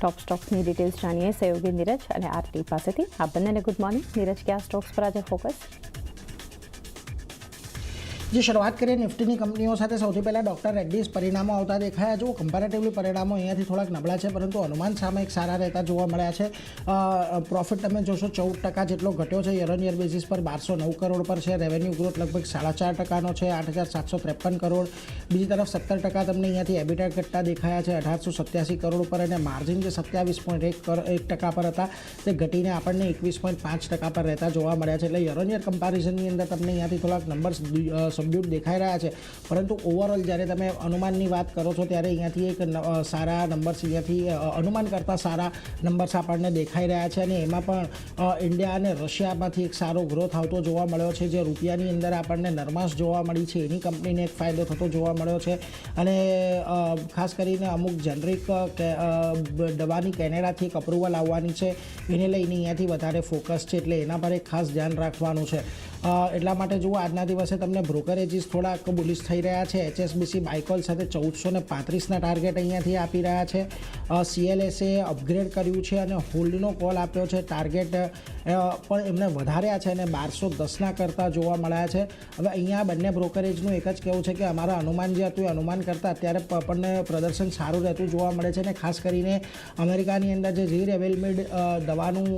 Top stocks ની details જાણીએ સહયોગી નીરજ અને આરતી પાસેથી। આપ બંનેને ગુડ મોર્નિંગ। નીરજ, કયા સ્ટોક્સ પર આજે ફોકસ? જે શરૂઆત કરીએ નિફ્ટીની કંપનીઓ સાથે સૌથી પહેલાં ડૉક્ટર રેડ્ડીઝ પરિણામો આવતા દેખાયા। જો કમ્પેરેટિવલી પરિણામો અહીંયાથી થોડાક નબળા છે, પરંતુ અનુમાન સામે એક સારા રહેતા જોવા મળ્યા છે। પ્રોફિટ તમે જોશો 14% જેટલો ઘટ્યો છે, યર ઓન યર બેઝિસ પર 1209 કરોડ પર છે। રેવન્યુ ગ્રોથ લગભગ 4.5%નો છે, 8,753 કરોડ। બીજી તરફ 17% તમને અહીંયાથી એબિટા ઘટતા દેખાયા છે, 1887 કરોડ પર, અને માર્જિન જે 27.1% પર હતા તે ઘટીને આપણને 21.5% પર રહેતા જોવા મળ્યા છે। એટલે યર ઓન યર કમ્પેરિઝનની અંદર તમને અહીંયાથી થોડાક નંબર્સ સબડ્યુડ દેખાઈ રહ્યા છે, પરંતુ ઓવરઓલ જ્યારે તમે અનુમાનની વાત કરો છો ત્યારે અહીંયાથી એક સારા નંબર્સ અહીંયાથી અનુમાન કરતાં સારા નંબર્સ આપણને દેખાઈ રહ્યા છે। અને એમાં પણ ઇન્ડિયા અને રશિયામાંથી એક સારો ગ્રોથ આવતો જોવા મળ્યો છે, જે રૂપિયાની અંદર આપણને નરમાશ જોવા મળી છે એની કંપનીને એક ફાયદો થતો જોવા મળ્યો છે। અને ખાસ કરીને અમુક જેનરિક દવાની કેનેડાથી એક અપ્રુવલ આવવાની છે, એને લઈને અહીંયાથી વધારે ફોકસ છે, એટલે એના પર એક ખાસ ધ્યાન રાખવાનું છે। એટલા માટે જુઓ આજના દિવસે તમને બ્રોકરેજીસ થોડાક બુલિશ થઈ રહ્યા છે। HSBC બાયકોલ સાથે 1435ના ટાર્ગેટ અહીંયાથી આપી રહ્યા છે। CLSA અપગ્રેડ કર્યું છે અને હોલ્ડનો કોલ આપ્યો છે, ટાર્ગેટ પણ એમને વધાર્યા છે અને 1210ના કરતાં જોવા મળ્યા છે। હવે અહીંયા બંને બ્રોકરેજનું એક જ કહેવું છે કે અમારા અનુમાન જે હતું એ અનુમાન કરતાં અત્યારે આપણને પ્રદર્શન સારું રહેતું જોવા મળે છે। અને ખાસ કરીને અમેરિકાની અંદર જે ઝીરેવેલમિડ દવાનું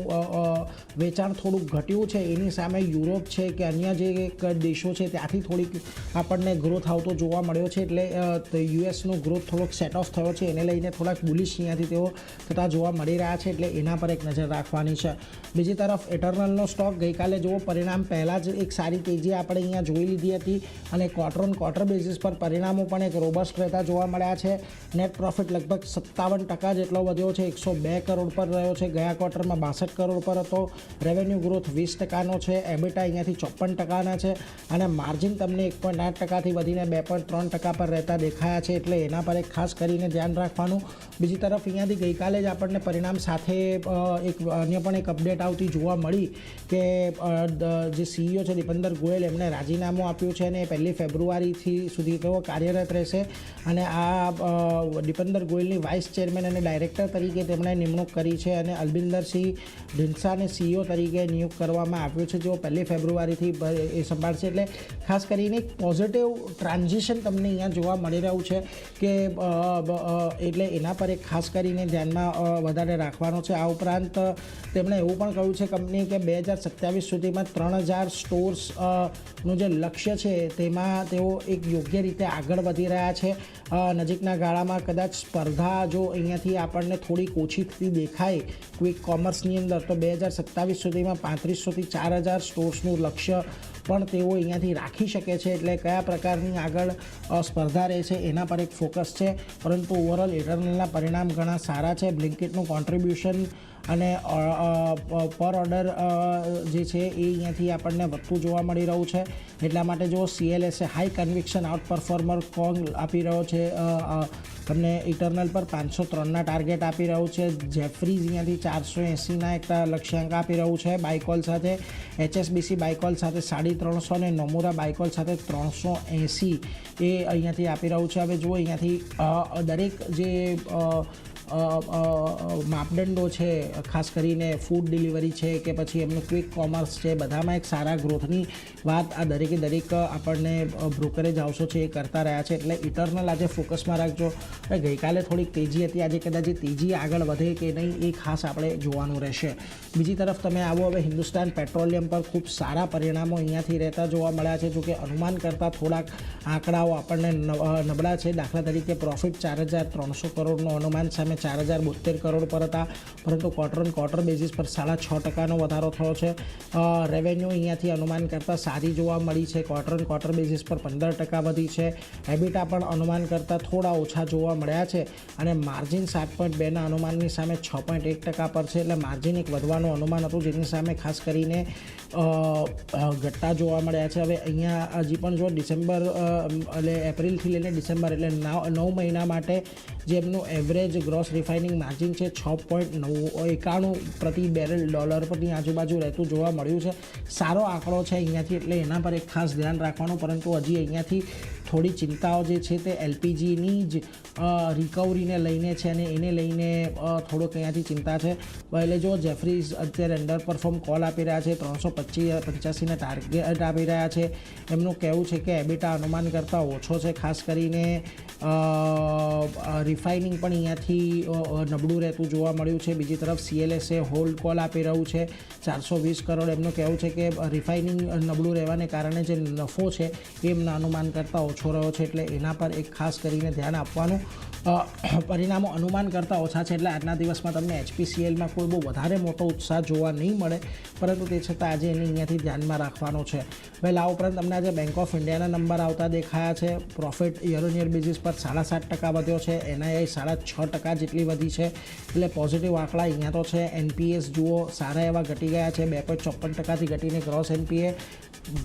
વેચાણ થોડુંક ઘટ્યું છે, એની સામે યુરોપ છે કે અન્ય જે દેશો છે ત્યાંથી થોડીક આપણને ગ્રોથ આવતો જોવા મળ્યો છે, એટલે યુએસનો ગ્રોથ થોડોક સેટ ઓફ થયો છે, એને લઈને થોડાક બુલિશ અહીંયાથી તેઓ થતા જોવા મળી રહ્યા છે, એટલે એના પર એક નજર રાખવાની છે। બીજી તરફ ઇટરનલનો સ્ટોક ગઈકાલે જુઓ પરિણામ પહેલાં જ એક સારી તેજી આપણે અહીંયા જોઈ લીધી હતી, અને ક્વાર્ટર ઓન ક્વાર્ટર બેઝિસ પર પરિણામો પણ એક રોબસ્ટ રહેતા જોવા મળ્યા છે। નેટ પ્રોફિટ લગભગ 57% જેટલો વધ્યો છે, 102 કરોડ પર રહ્યો છે, ગયા ક્વાર્ટરમાં 62 કરોડ પર હતો। રેવન્યુ ગ્રોથ 20%નો છે, એબિટા અહીંયાથી 54%ના છે, અને માર્જિન તમને 1.8%થી વધીને 2.3% પર રહેતા દેખાયા છે, એટલે એના પર એક ખાસ કરીને ધ્યાન રાખવાનું। બીજી તરફ અહીંયાથી ગઈકાલે જ આપણને પરિણામ સાથે એક અન્ય પણ એક અપડેટ આવતી જોવા મળી કે જે CEO છે દીપેન્દર ગોયલ, એમણે રાજીનામું આપ્યું છે અને 1 ફેબ્રુઆરીથી સુધી તેઓ કાર્યરત રહેશે, અને આ દીપેન્દર ગોયલની વાઇસ ચેરમેન અને ડાયરેક્ટર તરીકે તેમણે નિમણૂક કરી છે, અને અલબિંદરસિંહ ઢીંસાને CEO તરીકે નિયુક્ત કરવામાં આવ્યું છે, જેઓ 1 ફેબ્રુઆરીથી એ સંભાળશે। એટલે ખાસ કરીને એક પોઝિટિવ ટ્રાન્ઝિશન તમને અહીંયા જોવા મળી રહ્યું છે કે એટલે એના પર એક ખાસ કરીને ધ્યાનમાં વધારે રાખવાનો છે। આ ઉપરાંત તેમણે એવું પણ કહ્યું છે કંપની કે 2027 સુધીમાં 3000 સ્ટોર્સનું જે લક્ષ્ય છે તેમાં તેઓ એક યોગ્ય રીતે આગળ વધી રહ્યા છે। નજીકના ગાળામાં કદાચ સ્પર્ધા જો અહીંયાથી આપણને થોડીક ઓછી થતી દેખાય ક્વિક કોમર્સની અંદર, તો 2027 સુધીમાં 3500થી 4000 સ્ટોર્સનું લક્ષ્ય પણ તેઓ અહીંયાથી રાખી શકે છે, એટલે કયા પ્રકારની આગળ સ્પર્ધા રહે છે એના પર એક ફોકસ છે। પરંતુ ઓવરઓલ ઇટરનલના પરિણામ ઘણા સારા છે। બ્લિંકિટનું કોન્ટ્રીબ્યુશન અને પર ઓર્ડર જે છે એ અહીંયાથી આપણને વધતું જોવા મળી રહ્યું છે, એટલા માટે જો CLSA high conviction out performer call આપી રહ્યો છે, તમને ઇટરનલ પર 503ના ટાર્ગેટ આપી રહ્યું છે। જેફરીઝ અહીંયાથી 480ના એક લક્ષ્યાંક આપી રહ્યું છે બાયકોલ સાથે, HSBC બાયકોલ સાથે 350 અને નોમુરા બાયકોલ સાથે 380 એ અહીંયાથી આપી રહ્યું છે। હવે જુઓ અહીંયાથી દરેક જે માપદંડો છે, ખાસ કરીને ફૂડ ડિલિવરી છે કે પછી એમનું ક્વિક કોમર્સ છે, બધામાં એક સારા ગ્રોથની વાત આ દરેકે દરેક આપણને બ્રોકરેજ હાઉસો છે એ કરતા રહ્યા છે, એટલે ઇટરનલ આજે ફોકસમાં રાખજો। ગઈકાલે થોડીક તેજી હતી, આજે કદાચ તેજી આગળ વધે કે નહીં એ ખાસ આપણે જોવાનું રહેશે। બીજી તરફ તમે આવો હવે હિન્દુસ્તાન પેટ્રોલિયમ પર ખૂબ સારા પરિણામો અહીંયાથી રહેતા જોવા મળ્યા છે, જોકે અનુમાન કરતાં થોડાક આંકડાઓ આપણને નબળા છે। દાખલા તરીકે પ્રોફિટ 4300 કરોડનું અનુમાન સામે 4072 કરોડ પર હતા, પરંતુ ક્વાર્ટર ઓન ક્વાર્ટર બેઝિસ પર 6.5%નો વધારો થયો છે। રેવન્યુ અહીંયાથી અનુમાન કરતાં સારી જોવા મળી છે, ક્વાર્ટર ઓન ક્વાર્ટર બેઝિસ પર 15% વધી છે। એબિટા પણ અનુમાન કરતાં થોડા ઓછા જોવા મળ્યા છે, અને માર્જિન 7.2ના અનુમાનની સામે 6.1% પર છે, એટલે માર્જિન એક વધવાનું અનુમાન હતું, જેની સામે ખાસ કરીને ઘટતા જોવા મળ્યા છે। હવે અહીંયા હજી પણ જો ડિસેમ્બર એટલે એપ્રિલથી લઈને ડિસેમ્બર એટલે 9 મહિના માટે જે એમનું એવરેજ ગ્રોસ રિફાઇનિંગ માર્જિન છે 6.91 પ્રતિ બેરલ ડોલર પરની આજુબાજુ રહેતું જોવા મળ્યું છે। સારો આંકડો છે અહીંયાથી, એટલે એના પર એક ખાસ ધ્યાન રાખવાનું, પરંતુ હજી અહીંયાથી થોડી ચિંતાઓ જે છે તે એલપીજીની જ રિકવરીને લઈને છે અને એને લઈને થોડોક અહીંયાથી ચિંતા છે. એટલે જો જેફરીઝ અત્યારે અંડર પરફોર્મ કોલ આપી રહ્યા છે, 385 ટાર્ગેટ આપી રહ્યા છે. એમનું કહેવું છે કે એબિટા અનુમાન કરતાં ઓછો છે, ખાસ કરીને રિફાઇનિંગ પણ અહીંયાથી નબળું રહેતું જોવા મળ્યું છે. બીજી તરફ CLSA હોલ્ડ કોલ આપી રહ્યું છે 420 કરોડ. એમનું કહેવું છે કે રિફાઇનિંગ નબળું રહેવાને કારણે જે નફો છે એ એમના અનુમાન કરતાં ઓછો રહ્યો છે, એટલે એના પર એક ખાસ કરીને ધ્યાન આપવાનું. પરિણામો અનુમાન કરતાં ઓછા છે, એટલે આજના દિવસમાં તમને HPCLમાં કોઈ બહુ વધારે મોટો ઉત્સાહ જોવા નહીં મળે, પરંતુ તે છતાં આજે એને અહીંયાથી ધ્યાનમાં રાખવાનો છે. વેલ આ ઉપરાંત તમને આજે બેંક ઓફ ઇન્ડિયાના નંબર આવતા દેખાયા છે. Profit year on year basis પર 7.5% વધ્યો છે, NII 6.5% જેટલી વધી છે, એટલે પોઝિટિવ આંકડા અહીંયા તો છે. NPS જુઓ સારા એવા ઘટી ગયા છે, 2.54%થી ઘટીને ગ્રોસ NPA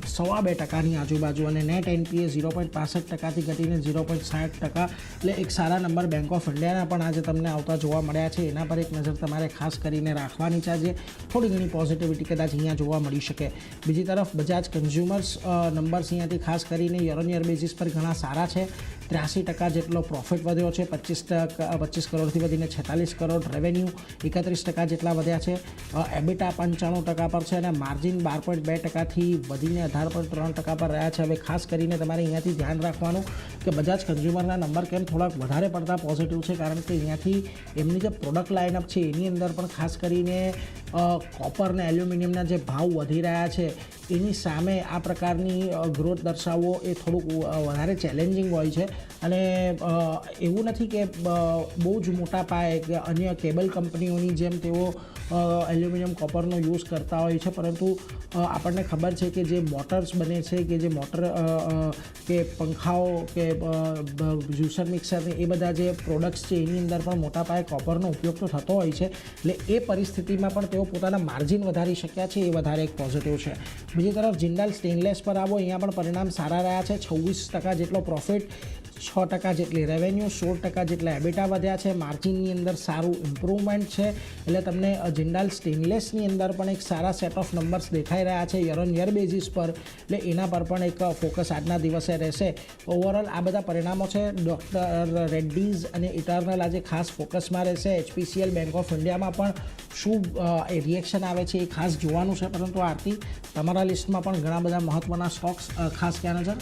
2.25%ની આજુબાજુ અને નેટ NPA 0.65%થી ઘટીને 0.60%, એટલે એક સારા નંબર બેંક ઓફ ઇન્ડિયાના પણ આજે તમને આવતા જોવા મળ્યા છે. એના પર એક નજર તમારે ખાસ કરીને રાખવાની છે. આજે થોડી ઘણી પોઝિટિવિટી કદાચ અહીંયા જોવા મળી શકે. બીજી તરફ બજાજ કન્ઝ્યુમર્સ નંબર્સ અહીંયાથી ખાસ કરીને યર ઓન યર બેઝિસ પર ઘણા સારા છે. 83% જેટલો પ્રોફિટ વધ્યો છે, 25 કરોડથી વધીને 46 કરોડ. રેવન્યુ 31% જેટલા વધ્યા છે. એબિટા 95% પર છે અને માર્જિન 12.2%થી વધીને 18.3% પર રહ્યા છે. હવે ખાસ કરીને તમારે અહીંયાથી ધ્યાન રાખવાનું કે બજાજ કન્ઝ્યુમરના નંબર કેમ થોડાક વધારે પડતા પોઝિટિવ છે, કારણ કે અહીંયાથી એમની જે પ્રોડક્ટ લાઇનઅપ છે એની અંદર પણ ખાસ કરીને કોપર અને એલ્યુમિનિયમના જે ભાવ વધી રહ્યા છે એની સામે આ પ્રકારની ગ્રોથ દર્શાવવો એ થોડુંક વધારે ચેલેન્જિંગ હોય છે. અને એવું નથી કે બહુ જ મોટા પાયે કે અન્ય કેબલ કંપનીઓની જેમ તેઓ એલ્યુમિનિયમ કોપરનો યુઝ કરતા હોય છે, પરંતુ આપણને ખબર છે કે જે મોટર્સ બને છે, કે જે મોટર કે પંખાઓ કે જ્યુસર મિક્સર એ બધા જે પ્રોડક્ટ્સ છે એની અંદર પણ મોટા પાયે કોપરનો ઉપયોગ તો થતો હોય છે, એટલે એ પરિસ્થિતિમાં પણ તેઓ પોતાના માર્જિન વધારી શક્યા છે, એ વધારે એક પોઝિટિવ છે. બીજી તરફ જિંદાલ સ્ટેનલેસ પર આવો, અહીંયા પણ પરિણામ સારા રહ્યા છે. 26% જેટલો પ્રોફિટ, 6% જેટલી રેવન્યુ, 16% જેટલા એબિટા વધ્યા છે. માર્જિનની અંદર સારું ઇમ્પ્રુવમેન્ટ છે, એટલે તમને જિંદાલ સ્ટેનલેસની અંદર પણ એક સારા સેટ ઓફ નંબર્સ દેખાઈ રહ્યા છે યર ઓન યર બેઝિસ પર, એટલે એના પર પણ એક ફોકસ આજના દિવસે રહેશે. ઓવરઓલ આ બધા પરિણામો છે. ડૉક્ટર રેડ્ડીઝ અને ઇટર્નલ આજે ખાસ ફોકસમાં રહેશે. HPCL બેંક ઓફ ઇન્ડિયામાં પણ શું એ રિએક્શન આવે છે એ ખાસ જોવાનું છે. પરંતુ આરતી, તમારા લિસ્ટમાં પણ ઘણા બધા મહત્ત્વના સ્ટોક્સ ખાસ ક્યાં નજર?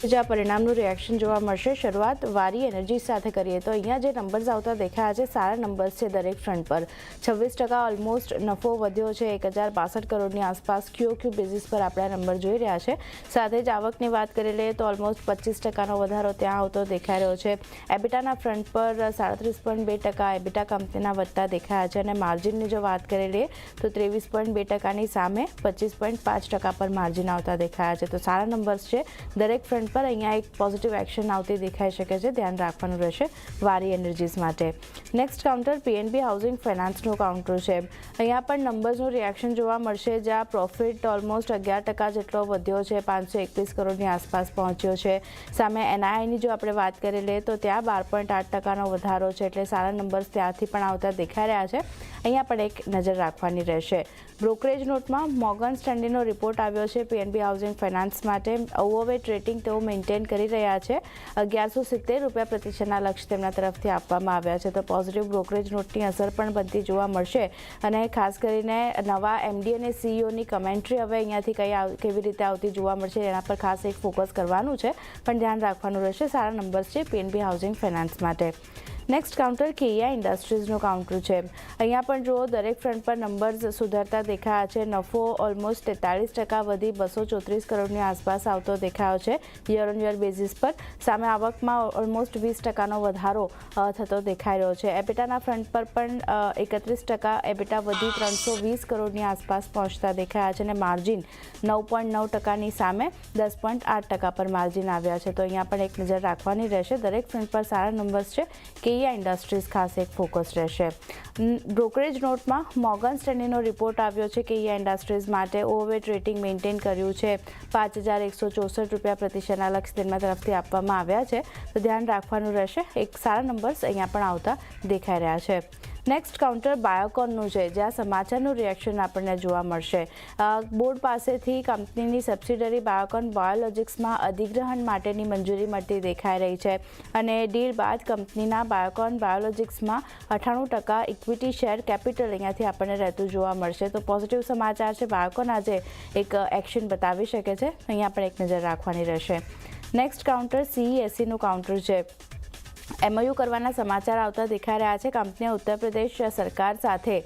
જે આ પરિણામનું રિએક્શન જોવા મળશે. શરૂઆત વારી એનર્જી સાથે કરીએ તો અહીંયા જે નંબર્સ આવતા દેખાયા છે સારા નંબર્સ છે દરેક ફ્રન્ટ પર. 26% ઓલમોસ્ટ નફો વધ્યો છે, 1062 કરોડની આસપાસ QOQ બેઝિસ પર આપણે આ નંબર જોઈ રહ્યા છે. સાથે જ આવકની વાત કરી લઈએ તો ઓલમોસ્ટ 25%નો વધારો ત્યાં આવતો દેખાઈ રહ્યો છે. એબિટાના ફ્રન્ટ પર 37.2% એબિટા કંપનીના વધતા દેખાયા છે અને માર્જિનની જો વાત કરી લઈએ તો 23.2%ની સામે 25.5% પર માર્જિન આવતા દેખાયા છે. તો સારા નંબર્સ છે દરેક ફ્રન્ટ પર. અહીંયા એક પોઝિટિવ એક્શન આવતી દેખાઈ શકે છે, ધ્યાન રાખવાનું રહેશે વારી એનર્જીઝ માટે. નેક્સ્ટ કાઉન્ટર PNB હાઉસિંગ ફાઇનાન્સનું કાઉન્ટર છે. અહીંયા પણ નંબર્સનું રિએક્શન જોવા મળશે, જ્યાં પ્રોફિટ ઓલમોસ્ટ 11% જેટલો વધ્યો છે, 521 કરોડની આસપાસ પહોંચ્યો છે. સામે NIIની જો આપણે વાત કરી લઈએ તો ત્યાં 12.8%નો વધારો છે, એટલે સારા નંબર્સ ત્યાંથી પણ આવતા દેખાઈ રહ્યા છે. અહીંયા પણ એક નજર રાખવાની રહેશે. બ્રોકરેજ નોટમાં મોર્ગન સ્ટેન્લીનો રિપોર્ટ આવ્યો છે PNB હાઉસિંગ ફાઇનાન્સ માટે. ઓવરવેટ રેટિંગ તેઓ મેન્ટેન કરી રહ્યા છે. 1170 રૂપિયા પ્રતિ શેરના લક્ષ્ય તેમના તરફથી આપવામાં આવ્યા છે. તો પોઝિટિવ બ્રોકરેજ નોટની અસર પણ બનતી જોવા મળશે અને ખાસ કરીને નવા MD અને CEOની કમેન્ટ્રી હવે અહીંયાથી કેવી રીતે આવતી જોવા મળશે એના પર ખાસ એક ફોકસ કરવાનું છે, પણ ધ્યાન રાખવાનું રહેશે. સારા નંબર્સ છે PNB હાઉસિંગ ફાઇનાન્સ માટે. નેક્સ્ટ કાઉન્ટર KEI ઇન્ડસ્ટ્રીઝનું કાઉન્ટર છે. અહીંયા પણ જુઓ દરેક ફ્રન્ટ પર નંબર્સ સુધરતા દેખાયા છે. નફો ઓલમોસ્ટ 43% વધી 234 કરોડની આસપાસ આવતો દેખાયો છે યર ઓન યર બેઝિસ પર. સામે આવકમાં ઓલમોસ્ટ 20%નો વધારો થતો દેખાઈ રહ્યો છે. એબિટાના ફ્રન્ટ પર પણ 31% એબિટા વધી 320 કરોડની આસપાસ પહોંચતા દેખાયા છે અને માર્જિન 9.9%ની સામે 10.8% પર માર્જિન આવ્યા છે. તો અહીંયા પણ એક નજર રાખવાની રહેશે. દરેક ફ્રન્ટ પર સારા નંબર્સ છે. KEI ઇન્ડસ્ટ્રીઝ ખાસ એક ફોકસ રહેશે. બ્રોકરેજ નોટમાં મોર્ગન સ્ટેન્લીનો રિપોર્ટ આવ્યો છે KEI ઇન્ડસ્ટ્રીઝ માટે. ઓવરવેટ રેટિંગ મેન્ટેન કર્યું છે. 5164 રૂપિયા પ્રતિ શેરના લક્ષ્ય તેમના તરફથી આપવામાં આવ્યા છે. તો ધ્યાન રાખવાનું રહેશે. એક સારા નંબર્સ અહીંયા પણ આવતા દેખાઈ રહ્યા છે. નેક્સ્ટ કાઉન્ટર બાયોકોનનું છે, જ્યાં સમાચારનું રિએક્શન આપણને જોવા મળશે. બોર્ડ પાસેથી કંપનીની સબસિડરી બાયોકોન બાયોલોજિક્સમાં અધિગ્રહણ માટેની મંજૂરી મળતી દેખાઈ રહી છે અને ડીલ બાદ કંપનીના બાયોકોન બાયોલોજિક્સમાં 98% ઇક્વિટી શેર કેપિટલ અહીંયાથી આપણને રહેતું જોવા મળશે. તો પોઝિટિવ સમાચાર છે. બાયોકોન આજે એક એક્શન બતાવી શકે છે, અહીંયા આપણે એક નજર રાખવાની રહેશે. નેક્સ્ટ કાઉન્ટર CESCનું કાઉન્ટર છે. MOU કરવાના સમાચાર આવતા દેખાઈ રહ્યા છે. કંપનીએ ઉત્તર પ્રદેશ સરકાર સાથે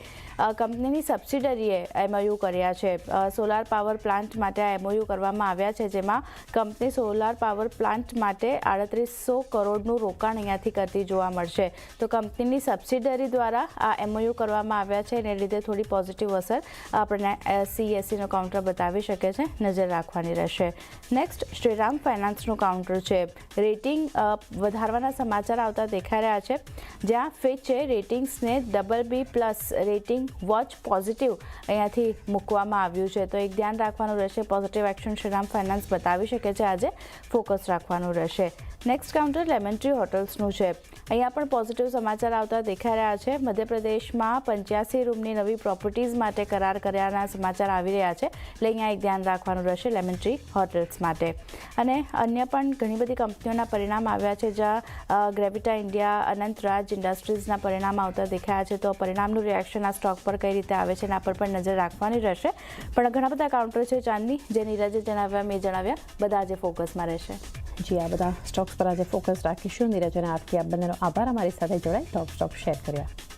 કંપનીની સબસિડરીએ MOU કર્યા છે. સોલાર પાવર પ્લાન્ટ માટે આ MOU કરવામાં આવ્યા છે, જેમાં કંપની સોલાર પાવર પ્લાન્ટ માટે 3800 કરોડનું રોકાણ અહીંયાથી કરતી જોવા મળશે. તો કંપનીની સબસિડરી દ્વારા આ MOU કરવામાં આવ્યા છે, એને લીધે થોડી પોઝિટિવ અસર આપણને CESCનો કાઉન્ટર બતાવી શકે છે, નજર રાખવાની રહેશે. નેક્સ્ટ શ્રીરામ ફાઇનાન્સનું કાઉન્ટર છે. રેટિંગ વધારવાના સમાચાર આવતા દેખાઈ રહ્યા છે, જ્યાં ફિચે રેટિંગ્સને BB+ રેટિંગ વોચ પોઝિટિવ અહીંયાથી મૂકવામાં આવ્યું છે. તો એક ધ્યાન રાખવાનું રહેશે. પોઝિટિવ એક્શન શ્રીરામ ફાઇનાન્સ બતાવી શકે છે, આજે ફોકસ રાખવાનું રહેશે. નેક્સ્ટ કાઉન્ટર લેમન ટ્રી હોટલ્સનું છે. અહીંયા પણ પોઝિટિવ સમાચાર આવતા દેખાઈ રહ્યા છે. મધ્યપ્રદેશમાં 85 રૂમની નવી પ્રોપર્ટીઝ માટે કરાર કર્યાના સમાચાર આવી રહ્યા છે, એટલે અહીંયા એક ધ્યાન રાખવાનું રહેશે લેમન ટ્રી હોટલ્સ માટે. અને અન્ય પણ ઘણી બધી કંપનીઓના પરિણામ આવ્યા છે, જ્યાં ગ્રેવિટા ઇન્ડિયા, અનંતરાજ ઇન્ડસ્ટ્રીઝના પરિણામ આવતા દેખાયા છે. તો પરિણામનું રિએક્શન આ સ્ટોક પર કઈ રીતે આવે છે એના પર પણ નજર રાખવાની રહેશે. પણ ઘણા બધા કાઉન્ટર છે ચાંદની, જે નીરજે જણાવ્યા, મેં જણાવ્યા, બધા આજે ફોકસમાં રહેશે. જી, આ બધા સ્ટોક્સ પર આજે ફોકસ રાખીશું. નીરજ અને આરતી, આપ બંનેનો આભાર અમારી સાથે જોડાઈ ટોપ સ્ટોક શેર કર્યા.